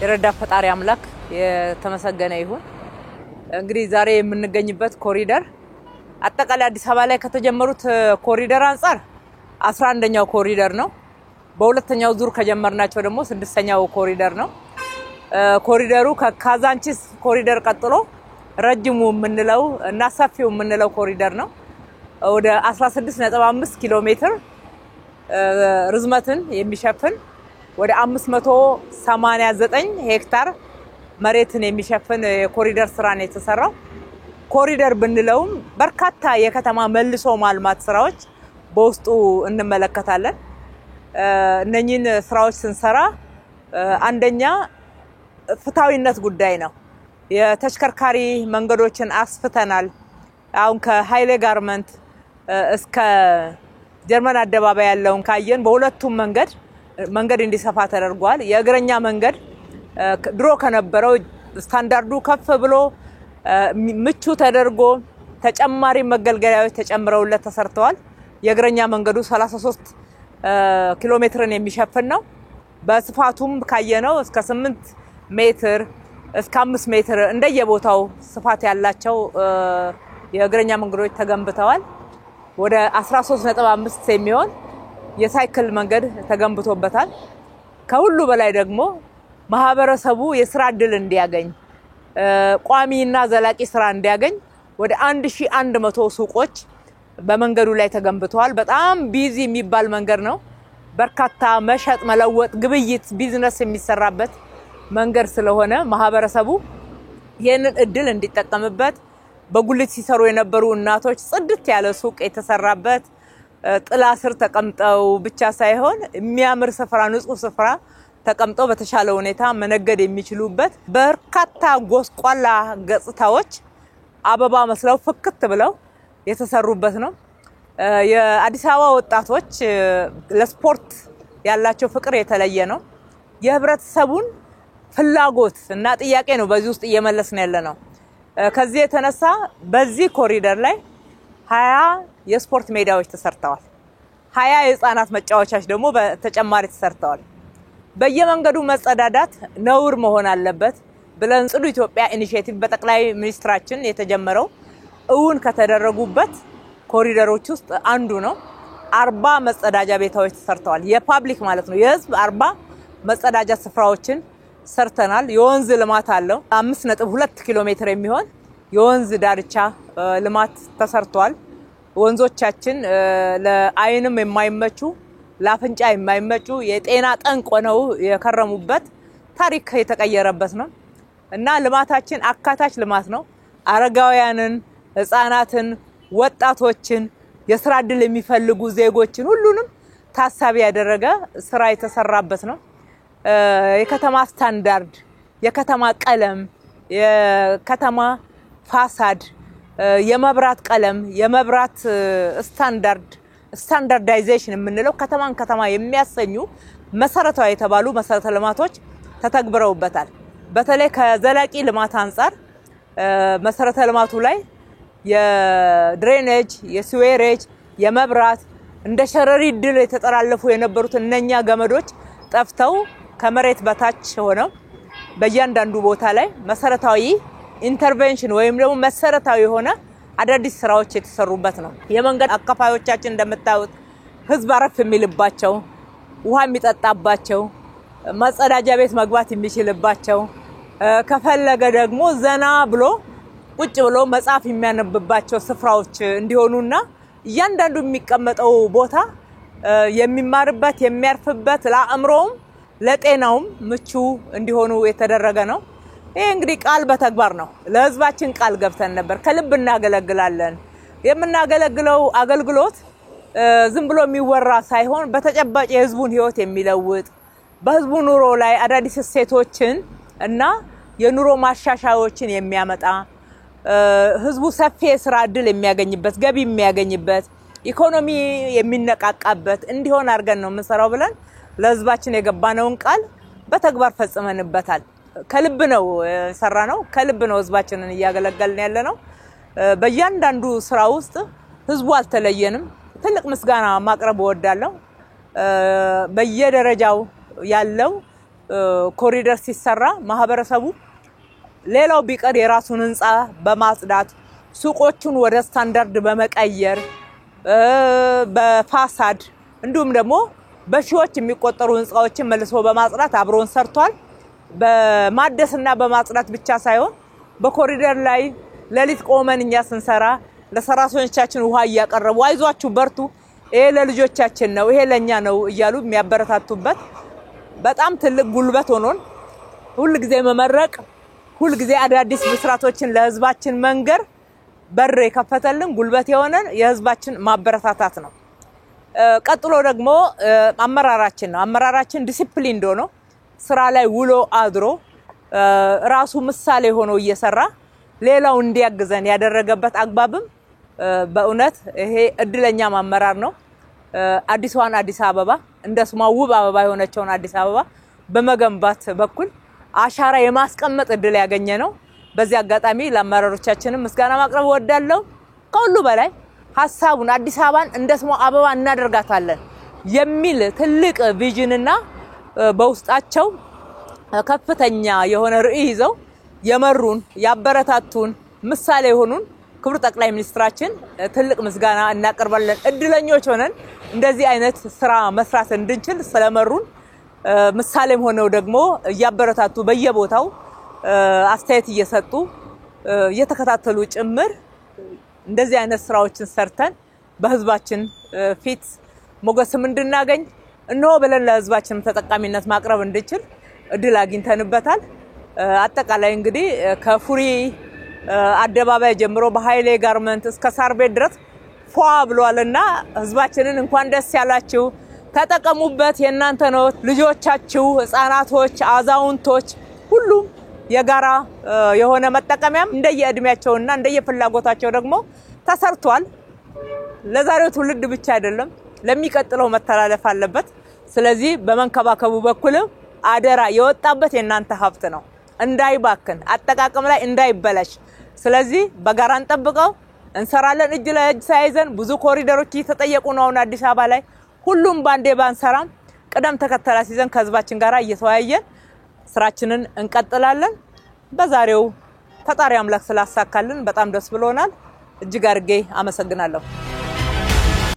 የረዳ ፈጣሪ አምላክ የተመሰገነ ይሁን። እንግዲህ ዛሬ የምንገኝበት ኮሪደር አጠቃላይ አዲስ አበባ ላይ ከተጀመሩት ኮሪደር አንፃር 11ኛው ኮሪደር ነው። በሁለተኛው ዙር ከጀመርናቸው ደግሞ 6ኛው ኮሪደር ነው። ኮሪደሩ ከካዛንቺስ ኮሪደር ቀጥሎ ረጅሙ የምንለው እና ሰፊው የምንለው ኮሪደር ነው። ወደ 16.5 ኪሎ ሜትር ርዝመትን የሚሸፍን ወደ 589 ሄክታር መሬትን የሚሸፍን የኮሪደር ስራ ነው የተሰራው። ኮሪደር ብንለውም በርካታ የከተማ መልሶ ማልማት ስራዎች በውስጡ እንመለከታለን። እነኚህን ስራዎች ስንሰራ አንደኛ ፍታዊነት ጉዳይ ነው። የተሽከርካሪ መንገዶችን አስፍተናል። አሁን ከሃይሌ ጋርመንት እስከ ጀርመን አደባባይ ያለውን ካየን በሁለቱም መንገድ እንዲሰፋ ተደርጓል። የእግረኛ መንገድ ድሮ ከነበረው ስታንዳርዱ ከፍ ብሎ ምቹ ተደርጎ ተጨማሪ መገልገያዎች ተጨምረውለት ተሰርተዋል። የእግረኛ መንገዱ 33 ኪሎ ሜትርን የሚሸፍን ነው። በስፋቱም ካየነው እስከ 8 ሜትር እስከ 5 ሜትር እንደየቦታው ስፋት ያላቸው የእግረኛ መንገዶች ተገንብተዋል። ወደ 13.5 የሚሆን የሳይክል መንገድ ተገንብቶበታል። ከሁሉ በላይ ደግሞ ማህበረሰቡ የስራ እድል እንዲያገኝ ቋሚና ዘላቂ ስራ እንዲያገኝ ወደ 1100 ሱቆች በመንገዱ ላይ ተገንብተዋል። በጣም ቢዚ የሚባል መንገድ ነው። በርካታ መሸጥ መለወጥ ግብይት ቢዝነስ የሚሰራበት መንገድ ስለሆነ ማህበረሰቡ ይሄንን እድል እንዲጠቀምበት በጉልት ሲሰሩ የነበሩ እናቶች ጽድት ያለ ሱቅ የተሰራበት ጥላ ስር ተቀምጠው ብቻ ሳይሆን የሚያምር ስፍራ ንጹህ ስፍራ ተቀምጠው በተሻለ ሁኔታ መነገድ የሚችሉበት በርካታ ጎስቋላ ገጽታዎች አበባ መስለው ፍክት ብለው የተሰሩበት ነው። የአዲስ አበባ ወጣቶች ለስፖርት ያላቸው ፍቅር የተለየ ነው። የህብረተሰቡን ፍላጎት እና ጥያቄ ነው በዚህ ውስጥ እየመለስን ያለነው። ከዚህ የተነሳ በዚህ ኮሪደር ላይ 20 የስፖርት ሜዳዎች ተሰርተዋል። 20 የህፃናት መጫወቻዎች ደግሞ በተጨማሪ ተሰርተዋል። በየመንገዱ መጸዳዳት ነውር መሆን አለበት ብለን ጽዱ ኢትዮጵያ ኢኒሺዬቲቭ በጠቅላይ ሚኒስትራችን የተጀመረው እውን ከተደረጉበት ኮሪደሮች ውስጥ አንዱ ነው። 40 መጸዳጃ ቤቶች ተሰርተዋል። የፓብሊክ ማለት ነው። የህዝብ 40 መጸዳጃ ስፍራዎችን ሰርተናል። የወንዝ ልማት አለው። 5.2 ኪሎ ሜትር የሚሆን የወንዝ ዳርቻ ልማት ተሰርቷል። ወንዞቻችን ለአይንም የማይመቹ ለአፍንጫ የማይመቹ የጤና ጠንቅ ሆነው የከረሙበት ታሪክ የተቀየረበት ነው እና ልማታችን አካታች ልማት ነው። አረጋውያንን፣ ህፃናትን፣ ወጣቶችን የስራ እድል የሚፈልጉ ዜጎችን ሁሉንም ታሳቢ ያደረገ ስራ የተሰራበት ነው። የከተማ ስታንዳርድ፣ የከተማ ቀለም፣ የከተማ ፋሳድ፣ የመብራት ቀለም፣ የመብራት ስታንዳርዳይዜሽን የምንለው ከተማ የሚያሰኙ መሰረታዊ የተባሉ መሰረተ ልማቶች ተተግብረውበታል። በተለይ ከዘላቂ ልማት አንፃር መሰረተ ልማቱ ላይ የድሬኔጅ፣ የስዌሬጅ፣ የመብራት እንደ ሸረሪ ድል የተጠራለፉ የነበሩት እነኛ ገመዶች ጠፍተው ከመሬት በታች ሆነው በእያንዳንዱ ቦታ ላይ መሰረታዊ ኢንተርቬንሽን ወይም ደግሞ መሰረታዊ የሆነ አዳዲስ ስራዎች የተሰሩበት ነው። የመንገድ አካፋዮቻችን እንደምታዩት ህዝብ አረፍ የሚልባቸው፣ ውሃ የሚጠጣባቸው፣ መጸዳጃ ቤት መግባት የሚችልባቸው፣ ከፈለገ ደግሞ ዘና ብሎ ቁጭ ብሎ መጻፍ የሚያነብባቸው ስፍራዎች እንዲሆኑና እያንዳንዱ የሚቀመጠው ቦታ የሚማርበት የሚያርፍበት ለአእምሮም ለጤናውም ምቹ እንዲሆኑ የተደረገ ነው። ይሄ እንግዲህ ቃል በተግባር ነው። ለህዝባችን ቃል ገብተን ነበር። ከልብ እናገለግላለን። የምናገለግለው አገልግሎት ዝም ብሎ የሚወራ ሳይሆን በተጨባጭ የህዝቡን ህይወት የሚለውጥ በህዝቡ ኑሮ ላይ አዳዲስ እሴቶችን እና የኑሮ ማሻሻያዎችን የሚያመጣ ህዝቡ ሰፊ የስራ እድል የሚያገኝበት፣ ገቢ የሚያገኝበት፣ ኢኮኖሚ የሚነቃቃበት እንዲሆን አድርገን ነው የምንሰራው ብለን ለህዝባችን የገባነውን ቃል በተግባር ፈጽመንበታል። ከልብ ነው ሰራነው። ከልብ ነው ህዝባችንን እያገለገልን ያለነው። በእያንዳንዱ ስራ ውስጥ ህዝቡ አልተለየንም። ትልቅ ምስጋና ማቅረብ ወዳለው በየደረጃው ያለው ኮሪደር ሲሰራ ማህበረሰቡ ሌላው ቢቀር የራሱን ህንጻ በማጽዳት ሱቆቹን ወደ ስታንዳርድ በመቀየር በፋሳድ እንዲሁም ደግሞ በሺዎች የሚቆጠሩ ህንጻዎችን መልሶ በማጽዳት አብሮን ሰርቷል በማደስና በማጽዳት ብቻ ሳይሆን በኮሪደር ላይ ለሊት ቆመን እኛ ስንሰራ ለሰራተኞቻችን ውሃ ያቀርቡ አይዟችሁ በርቱ ይሄ ለልጆቻችን ነው ይሄ ለኛ ነው እያሉ የሚያበረታቱበት በጣም ትልቅ ጉልበት ሆኖን ሁሉ ጊዜ መመረቅ ሁሉ ጊዜ አዳዲስ ብስራቶችን ለህዝባችን መንገር በር የከፈተልን ጉልበት የሆነን የህዝባችን ማበረታታት ነው ቀጥሎ ደግሞ አመራራችን ዲሲፕሊን ሆኖ ስራ ላይ ውሎ አድሮ ራሱ ምሳሌ ሆኖ እየሰራ ሌላው እንዲያግዘን ያደረገበት አግባብም በእውነት ይሄ እድለኛ ማመራር ነው አዲስዋን አዲስ አበባ እንደስማ ውብ አበባ የሆነችውን አዲስ አበባ በመገንባት በኩል አሻራ የማስቀመጥ እድል ያገኘ ነው በዚህ አጋጣሚ ለአመራሮቻችንም ምስጋና ማቅረብ ወዳለው ከሁሉ በላይ ሐሳቡን አዲስ አበባን እንደስማ አበባ እናደርጋታለን የሚል ትልቅ ቪዥንና በውስጣቸው ከፍተኛ የሆነ ራዕይ ይዘው የመሩን ያበረታቱን ምሳሌ ሆኑን ክብር ጠቅላይ ሚኒስትራችን ትልቅ ምስጋና እናቀርባለን እድለኞች ሆነን እንደዚህ አይነት ስራ መስራት እንድንችል ስለመሩን ምሳሌም ሆነው ደግሞ ያበረታቱ በየቦታው አስተያየት እየሰጡ እየተከታተሉ ጭምር እንደዚህ አይነት ስራዎችን ሰርተን በህዝባችን ፊት ሞገስም እንድናገኝ እነሆ ብለን ለህዝባችን ተጠቃሚነት ማቅረብ እንድንችል እድል አግኝተንበታል አጠቃላይ እንግዲህ ከፉሪ አደባባይ ጀምሮ በኃይሌ ጋርመንት እስከ ሳርቤት ድረስ ፏ ብሏልና ህዝባችንን እንኳን ደስ ያላችሁ ተጠቀሙበት የናንተ ነው ልጆቻችሁ ህፃናቶች አዛውንቶች ሁሉም የጋራ የሆነ መጠቀሚያም እንደየእድሜያቸውና እንደየፍላጎታቸው ደግሞ ተሰርቷል ለዛሬው ትውልድ ብቻ አይደለም ለሚቀጥለው መተላለፍ አለበት ስለዚህ በመንከባከቡ በኩል አደራ የወጣበት የናንተ ሀብት ነው እንዳይባክን አጠቃቀም ላይ እንዳይበላሽ ስለዚህ በጋራ እንጠብቀው እንሰራለን እጅ ለእጅ ሳይዘን ብዙ ኮሪደሮች እየተጠየቁ ነው አዲስ አበባ ላይ ሁሉም ባንዴ ባንሰራም ቀደም ተከተላ ሲዘን ከህዝባችን ጋራ እየተወያየን ስራችንን እንቀጥላለን በዛሬው ፈጣሪ አምላክ ስላሳካልን በጣም ደስ ብሎናል እጅግ አርጌ አመሰግናለሁ